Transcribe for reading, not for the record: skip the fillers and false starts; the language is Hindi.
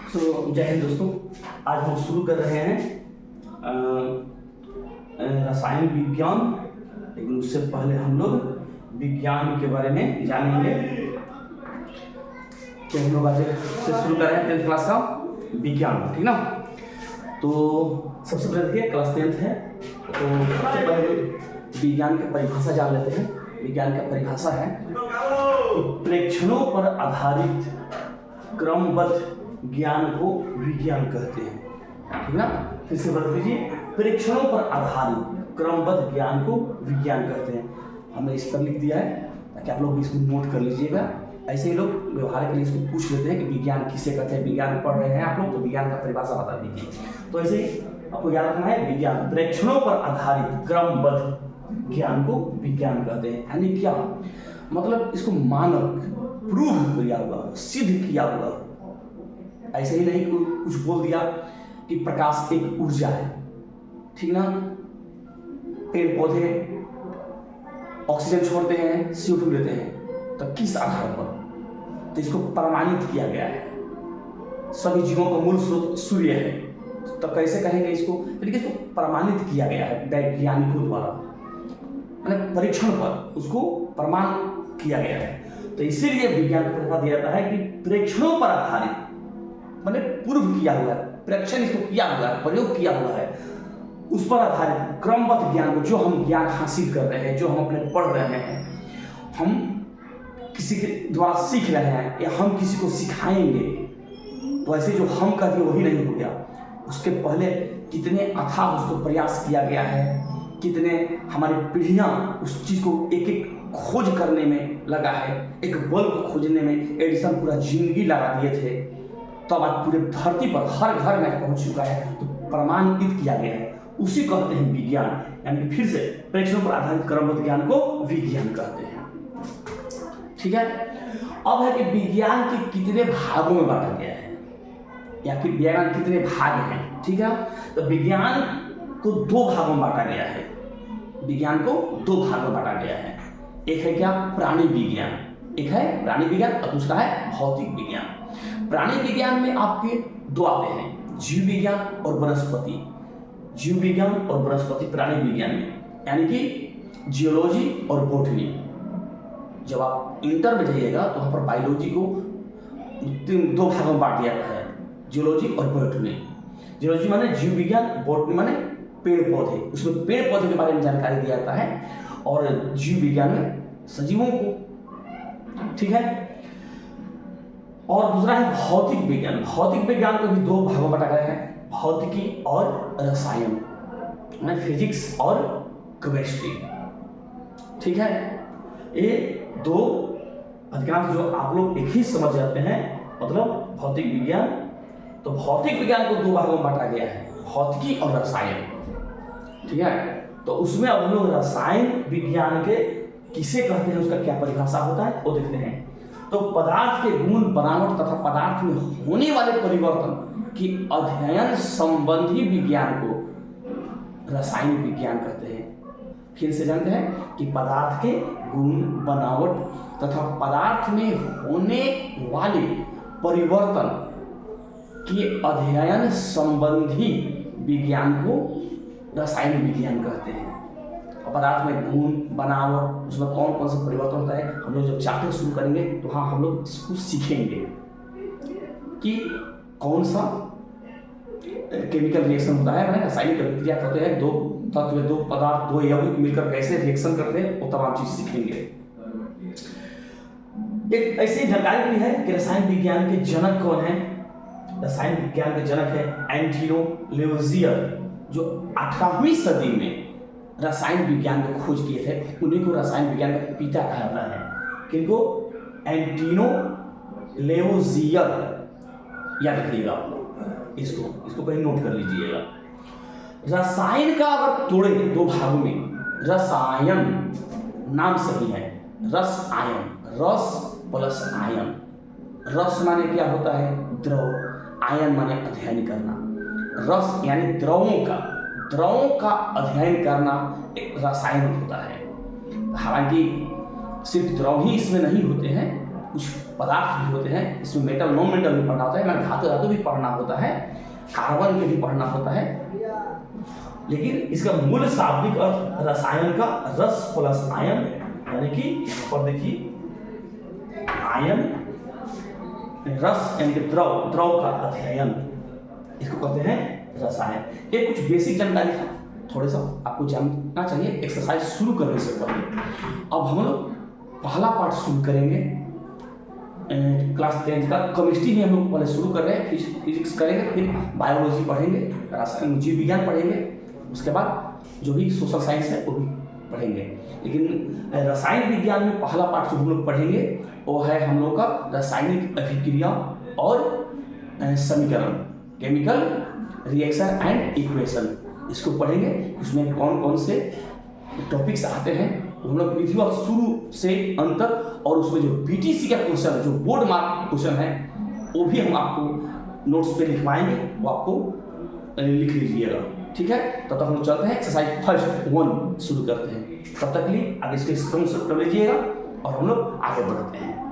जय हिंद दोस्तों। आज हम शुरू कर रहे हैं रसायन विज्ञान, लेकिन उससे पहले हम लोग विज्ञान के बारे में जानेंगे। तो हम लोग आज से शुरू कर रहे हैं 10th क्लास का विज्ञान, ठीक ना। तो सबसे पहले देखिए क्लास 10th है, तो सबसे पहले विज्ञान की परिभाषा जान लेते हैं। विज्ञान का परिभाषा है प्रेक्षणों पर आधारित क्रमबद्ध ज्ञान को विज्ञान कहते हैं, ठीक ना। फिर से बता दीजिए, परीक्षणों पर आधारित क्रमबद्ध ज्ञान को विज्ञान कहते हैं। हमने इस पर लिख दिया है ताकि आप लोग इसको नोट कर लीजिएगा। ऐसे ही लोग व्यवहार के लिए इसको पूछ लेते हैं कि विज्ञान किसे कहते हैं। विज्ञान पढ़ रहे हैं आप लोग तो विज्ञान का परिभाषा बता दीजिए। तो ऐसे ही आपको याद रखना है, विज्ञान परीक्षणों पर आधारित क्रमबद्ध ज्ञान को विज्ञान कहते हैं। यानी क्या मतलब, इसको मानक प्रूव किया हुआ, सिद्ध किया हुआ। ऐसे ही नहीं कुछ बोल दिया कि प्रकाश एक ऊर्जा है, ठीक ना। पेड़ पौधे ऑक्सीजन छोड़ते हैं, CO2 लेते हैं, तो किस आधार पर? तो इसको प्रमाणित किया गया है। सभी जीवों का मूल स्रोत सूर्य है, तो कैसे कहेंगे इसको? लेकिन इसको प्रमाणित किया गया है वैज्ञानिकों द्वारा, मतलब परीक्षण पर उसको प्रमाण किया गया है। तो इसीलिए विज्ञान को बढ़ावा दिया जाता है कि प्रेक्षणों पर आधारित, मतलब पूर्व किया हुआ है, परीक्षण इसको किया हुआ है, प्रयोग किया हुआ है, उस पर आधारित क्रमबद्ध ज्ञान को, जो हम ज्ञान हासिल कर रहे हैं, जो हम अपने पढ़ रहे हैं, हम किसी के द्वारा सीख रहे हैं या हम किसी को सिखाएंगे, तो ऐसे जो हम कहते हैं वही नहीं हो गया। उसके पहले कितने अथाह उसको प्रयास किया गया है, कितने हमारी पीढ़ियां उस चीज को एक एक खोज करने में लगा है। एक बल्ब को खोजने में एडिसन पूरा जिंदगी लगा दिए थे, तब आज पूरे धरती पर हर घर में पहुंच चुका है, तो प्रमाणित किया गया है। उसी कहते हैं विज्ञान। यानी फिर से परीक्षणों पर आधारित क्रमबद्ध ज्ञान को विज्ञान कहते हैं, ठीक है। अब है कि विज्ञान के कितने भागों में बांटा गया है, या कि विज्ञान कितने भाग हैं, ठीक है। तो विज्ञान को दो भागों में बांटा गया है। विज्ञान को दो भागों में बांटा गया है। एक है क्या? प्राणी विज्ञान। एक है प्राणी विज्ञान और दूसरा है भौतिक विज्ञान। प्राणी विज्ञान में आपके दो आते हैं, जीव विज्ञान और वनस्पति। जीव विज्ञान और वनस्पति प्राणी विज्ञान में, यानी कि जियोलॉजी और बॉटनी। जब आप इंटर में जाइएगा तो वहाँ पर बायोलॉजी को दो भागों में बांट दिया गया है, जियोलॉजी और बॉटनी। जियोलॉजी माने जीव विज्ञान, बॉटनी माने पेड़ पौधे। उसमें पेड़ पौधे के बारे में जानकारी दिया जाता है, और जीव विज्ञान में सजीवों को, ठीक है। और दूसरा है भौतिक विज्ञान। भौतिक विज्ञान को भी दो भागों में बांटा गया है, भौतिकी और रसायन, यानी फिजिक्स और केमिस्ट्री, ठीक है। ये दो अधिकांश जो आप लोग एक ही समझ जाते हैं, मतलब भौतिक विज्ञान। तो भौतिक विज्ञान को दो भागों में बांटा गया है, भौतिकी और रसायन, ठीक है। तो उसमें अब हम लोग रसायन विज्ञान के किसे कहते हैं, उसका क्या परिभाषा होता है वो देखते हैं। तो पदार्थ के गुण, बनावट तथा पदार्थ में होने वाले परिवर्तन की अध्ययन संबंधी विज्ञान को रसायन विज्ञान कहते हैं। फिर से जानते हैं कि पदार्थ के गुण, बनावट तथा पदार्थ में होने वाले परिवर्तन के अध्ययन संबंधी विज्ञान को रसायन विज्ञान कहते हैं। पदार्थ में गुण, बनावट, उसमें कौन कौन सा परिवर्तन होता है, हम लोग जब चैप्टर शुरू करेंगे तो हाँ हम लोग इसको सीखेंगे कि कौन सा केमिकल रिएक्शन होता है, मैंने रासायनिक अभिक्रिया करते हैं, दो तत्व, दो पदार्थ, दो यौगिक मिलकर कैसे रिएक्शन करते हैं, वो तमाम चीज सीखेंगे। एक ऐसी जानकारी भी है कि रसायन विज्ञान के जनक कौन है। रसायन विज्ञान के जनक है एंटोनियो लेवोजियर, जो 18वीं सदी में रसायन विज्ञान को खोज किए थे। उन्हीं को रसायन विज्ञान का पिता कहा जाता है। किनको? एंटोनियो लेवोजियर, याद रखिएगा आप लोग, इसको कहीं नोट कर लीजिएगा। रसायन का अगर तोड़े दो भागों में, रसायन नाम सही है, रस आयन, रस प्लस आयन। रस माने क्या होता है? द्रव। आयन माने अध्ययन करना। रस यानी द्रवों का अध्ययन करना एक रसायन होता है। हालांकि सिर्फ द्रव ही इसमें नहीं होते हैं, कुछ पदार्थ भी होते हैं, इसमें मेटल नॉन मेटल भी पढ़ना होता है, मैंने धातु भी पढ़ना होता है, कार्बन के भी पढ़ना होता है। लेकिन इसका मूल शाब्दिक अर्थ रसायन का रस प्लस आयन, यानी कि पर देखिए आयन रस यानी कि द्रव, द्रव का अध्ययन, इसको कहते हैं रसायन। ये कुछ बेसिक जानकारी था, थोड़ा सा आपको जानना चाहिए एक्सरसाइज शुरू करने से पहले। अब हम लोग पहला पार्ट शुरू करेंगे क्लास 10 का। केमिस्ट्री में हम लोग पहले शुरू कर रहे हैं, फिजिक्स करेंगे, फिर बायोलॉजी पढ़ेंगे, रसायन जीव विज्ञान पढ़ेंगे, उसके बाद जो भी सोशल साइंस है वो भी पढ़ेंगे। लेकिन रसायन विज्ञान में पहला पार्ट जो हम लोग पढ़ेंगे वो है हम लोग का रासायनिक अभिक्रिया और समीकरण, केमिकल रिएक्शन एंड इक्वेशन, इसको पढ़ेंगे। उसमें कौन कौन से टॉपिक्स आते हैं तो हम लोग विधिवत शुरू से अंत तक, और उसमें जो बीटीसी का क्वेश्चन, जो बोर्ड मार्क क्वेश्चन है, वो भी हम आपको नोट्स पे लिखवाएंगे, वो आपको लिख लीजिएगा, ठीक है। तब तक हम लोग चलते हैं एक्सरसाइज फर्स्ट 1 शुरू करते हैं। तब तक के लिए आगे इसके स्क्रीन शॉट कर लीजिएगा और हम लोग आगे बढ़ते हैं।